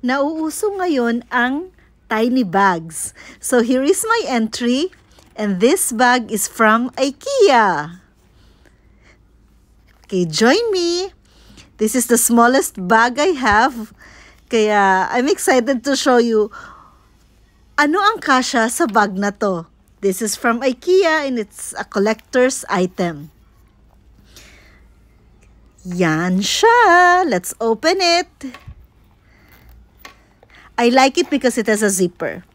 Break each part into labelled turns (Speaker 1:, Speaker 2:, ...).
Speaker 1: nauuso ngayon ang tiny bags. So here is my entry, and this bag is from IKEA. Okay, join me. This is the smallest bag I have. Kaya I'm excited to show you ano ang kasya sa bag na to. This is from IKEA and it's a collector's item. Yan siya. Let's open it. I like it because it has a zipper.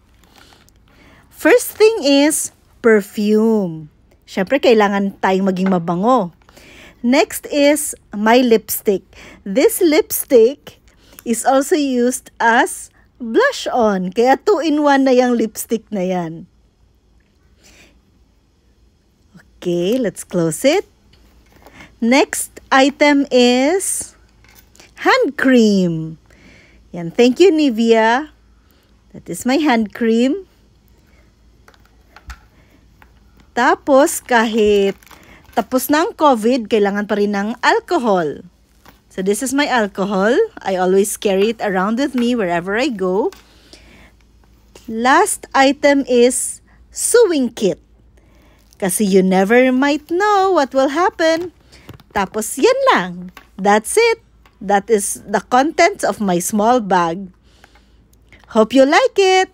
Speaker 1: First thing is perfume. Siyempre, kailangan tayong maging mabango. Next is my lipstick. This lipstick is also used as blush on. Kaya 2-in-1 na yung lipstick na yan. Okay, let's close it. Next item is hand cream. Yan, thank you Nivea. That is my hand cream. Tapos kahit tapos na ang COVID, kailangan pa rin ng alcohol. So this is my alcohol. I always carry it around with me wherever I go. Last item is sewing kit. Kasi you never might know what will happen. Tapos yan lang. That's it. That is the contents of my small bag. Hope you like it.